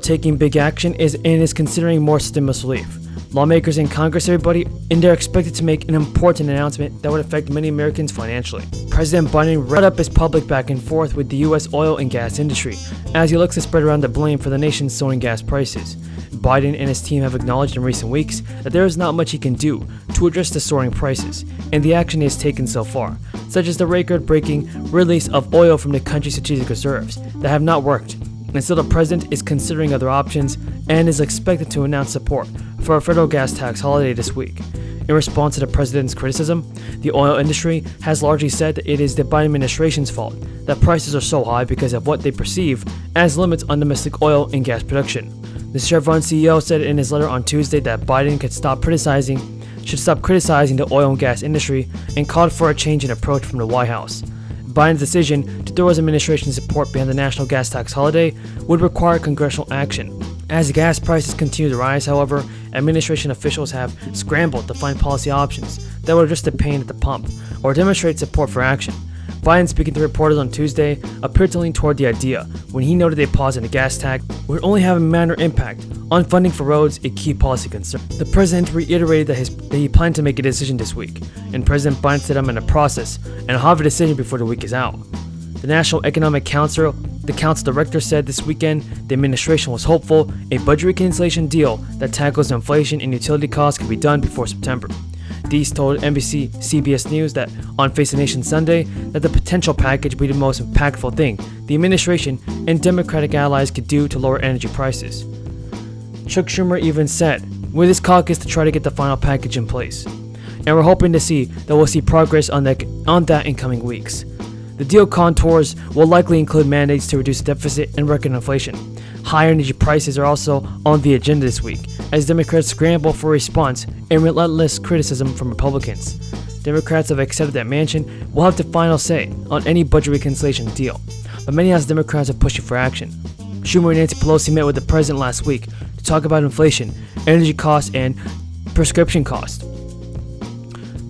taking big action and is considering more stimulus relief. Lawmakers in Congress, they're expected to make an important announcement that would affect many Americans financially. President Biden brought up his public back and forth with the U.S. oil and gas industry as he looks to spread around the blame for the nation's soaring gas prices. Biden and his team have acknowledged in recent weeks that there is not much he can do to address the soaring prices, and the action he has taken so far, such as the record-breaking release of oil from the country's strategic reserves, that have not worked. And still, the president is considering other options and is expected to announce support for a federal gas tax holiday this week. In response to the president's criticism, the oil industry has largely said that it is the Biden administration's fault that prices are so high because of what they perceive as limits on domestic oil and gas production. The Chevron CEO said in his letter on Tuesday that Biden should stop criticizing the oil and gas industry and called for a change in approach from the White House. Biden's decision to throw his administration's support behind the national gas tax holiday would require congressional action. As gas prices continue to rise, however, administration officials have scrambled to find policy options that would address the pain at the pump or demonstrate support for action. Biden, speaking to reporters on Tuesday, appeared to lean toward the idea when he noted a pause in the gas tax would only have a minor impact on funding for roads, a key policy concern. The president reiterated that he planned to make a decision this week, and President Biden said I'm in a process and I'll have a decision before the week is out. The National Economic Council, the council director, said this weekend the administration was hopeful a budget reconciliation deal that tackles inflation and utility costs could be done before September. Deese told NBC CBS News that on Face the Nation Sunday that the potential package would be the most impactful thing the administration and Democratic allies could do to lower energy prices. Chuck Schumer even said, with his caucus to try to get the final package in place. And we're hoping to see that we'll see progress on that in coming weeks. The deal contours will likely include mandates to reduce deficit and record inflation. Higher energy prices are also on the agenda this week, as Democrats scramble for a response and relentless criticism from Republicans. Democrats have accepted that Manchin will have the final say on any budget reconciliation deal, but many House Democrats are pushing for action. Schumer and Nancy Pelosi met with the president last week to talk about inflation, energy costs, and prescription costs.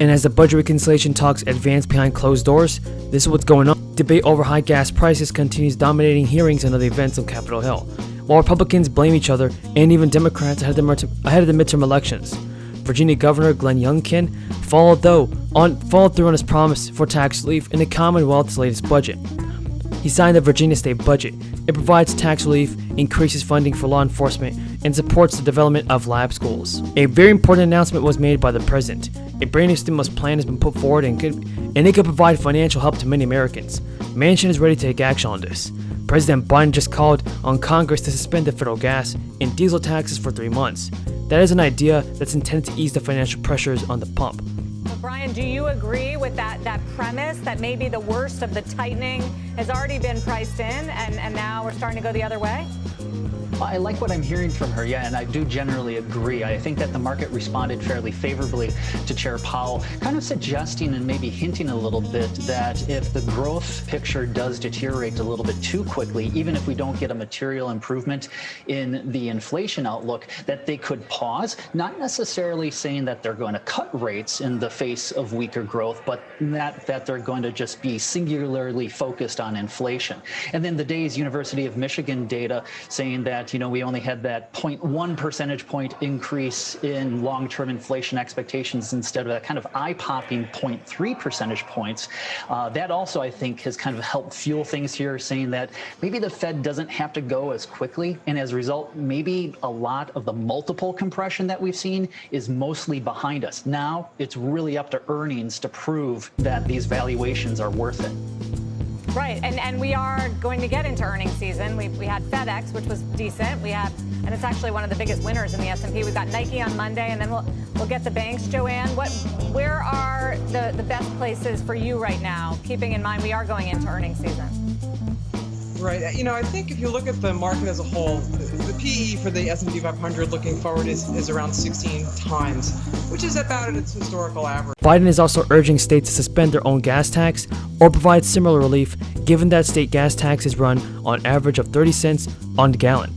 And as the budget reconciliation talks advance behind closed doors, this is what's going on. Debate over high gas prices continues dominating hearings and other events on Capitol Hill, while Republicans blame each other and even Democrats ahead of the midterm elections. Virginia Governor Glenn Youngkin followed through on his promise for tax relief in the Commonwealth's latest budget. He signed the Virginia state budget. It provides tax relief, increases funding for law enforcement, and supports the development of lab schools. A very important announcement was made by the president. A brand new stimulus plan has been put forward and it could provide financial help to many Americans. Manchin is ready to take action on this. President Biden just called on Congress to suspend the federal gas and diesel taxes for 3 months. That is an idea that's intended to ease the financial pressures on the pump. So Brian, do you agree with that premise that maybe the worst of the tightening has already been priced in and now we're starting to go the other way? Well, I like what I'm hearing from her, yeah, and I do generally agree. I think that the market responded fairly favorably to Chair Powell, kind of suggesting and maybe hinting a little bit that if the growth picture does deteriorate a little bit too quickly, even if we don't get a material improvement in the inflation outlook, that they could pause, not necessarily saying that they're going to cut rates in the face of weaker growth, but that they're going to just be singularly focused on inflation. And then the day's University of Michigan data saying that we only had that 0.1 percentage point increase in long-term inflation expectations instead of that kind of eye-popping 0.3 percentage points. That also, I think, has kind of helped fuel things here, saying that maybe the Fed doesn't have to go as quickly. And as a result, maybe a lot of the multiple compression that we've seen is mostly behind us. Now it's really up to earnings to prove that these valuations are worth it. Right, and we are going to get into earnings season. We had FedEx, which was decent. And it's actually one of the biggest winners in the S&P. We've got Nike on Monday, and then we'll get the banks. Joanne, where are the best places for you right now, keeping in mind we are going into earnings season? Right. I think if you look at the market as a whole, the PE for the S&P 500 looking forward is around 16 times, which is about at its historical average. Biden is also urging states to suspend their own gas tax or provide similar relief, given that state gas taxes run on average of 30 cents on the gallon.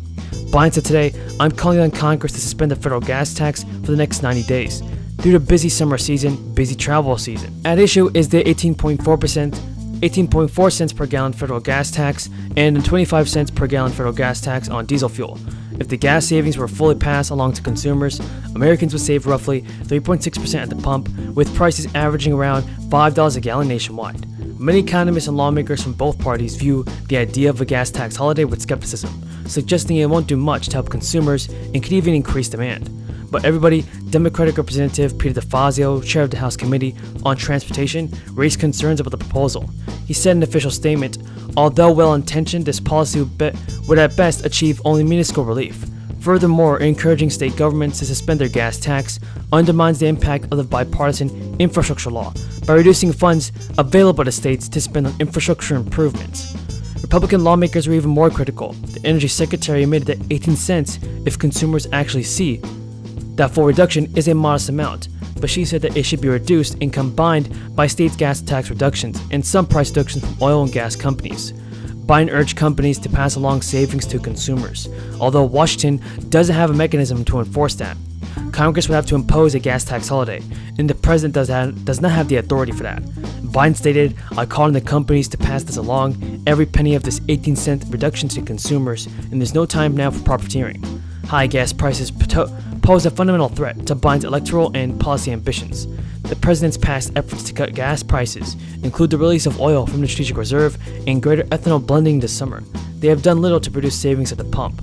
Biden said today, I'm calling on Congress to suspend the federal gas tax for the next 90 days. Due to busy summer season, busy travel season. At issue is the 18.4 cents per gallon federal gas tax and 25 cents per gallon federal gas tax on diesel fuel. If the gas savings were fully passed along to consumers, Americans would save roughly 3.6% at the pump, with prices averaging around $5 a gallon nationwide. Many economists and lawmakers from both parties view the idea of a gas tax holiday with skepticism, suggesting it won't do much to help consumers and could even increase demand. But everybody, Democratic Representative Peter DeFazio, chair of the House Committee on Transportation, raised concerns about the proposal. He said in an official statement, although well-intentioned, this policy would at best achieve only minuscule relief. Furthermore, encouraging state governments to suspend their gas tax undermines the impact of the bipartisan infrastructure law by reducing funds available to states to spend on infrastructure improvements. Republican lawmakers were even more critical. The Energy Secretary admitted that 18 cents, if consumers actually see that full reduction, is a modest amount, but she said that it should be reduced and combined by states' gas tax reductions and some price reductions from oil and gas companies. Biden urged companies to pass along savings to consumers, although Washington doesn't have a mechanism to enforce that. Congress would have to impose a gas tax holiday, and the president does not have the authority for that. Biden stated, "I call on the companies to pass this along, every penny of this 18-cent reduction to consumers, and there's no time now for profiteering." High gas prices pose a fundamental threat to Biden's electoral and policy ambitions. The president's past efforts to cut gas prices include the release of oil from the strategic reserve and greater ethanol blending this summer. They have done little to produce savings at the pump.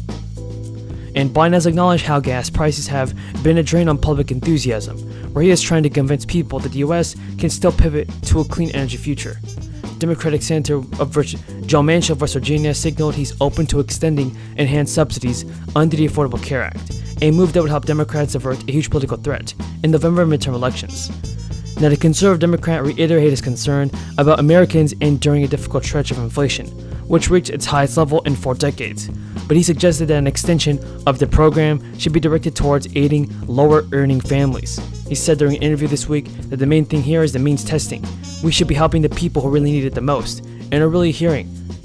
And Biden has acknowledged how gas prices have been a drain on public enthusiasm, where he is trying to convince people that the U.S. can still pivot to a clean energy future. Democratic Senator Joe Manchin of West Virginia signaled he's open to extending enhanced subsidies under the Affordable Care Act, a move that would help Democrats avert a huge political threat in November midterm elections. Now, the conservative Democrat reiterated his concern about Americans enduring a difficult stretch of inflation, which reached its highest level in 4 decades. But he suggested that an extension of the program should be directed towards aiding lower-earning families. He said during an interview this week that the main thing here is the means testing. We should be helping the people who really need it the most and are really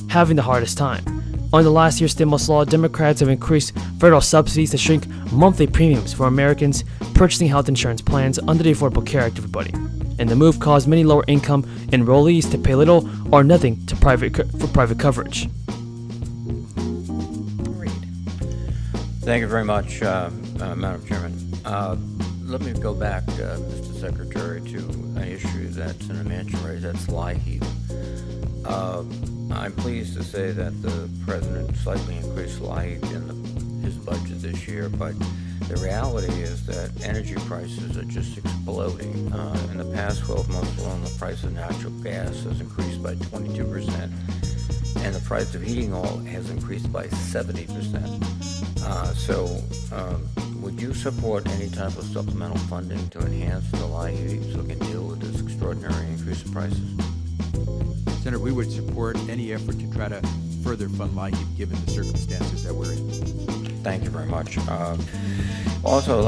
having the hardest time. Under last year's stimulus law, Democrats have increased federal subsidies to shrink monthly premiums for Americans purchasing health insurance plans under the Affordable Care Act, everybody. And the move caused many lower-income enrollees to pay little or nothing for private coverage. Thank you very much, Madam Chairman. Let me go back, Mr. Secretary, to an issue that Senator Manchin raised, that's lie heap. I'm pleased to say that the President slightly increased lie heap in his budget this year, but the reality is that energy prices are just exploding. In the past 12 months alone, the price of natural gas has increased by 22%, and the price of heating oil has increased by 70%. Would you support any type of supplemental funding to enhance the lie heap so we can deal with this extraordinary increase in prices? Senator, we would support any effort to try to further fund lie heap given the circumstances that we're in. Thank you very much. Also,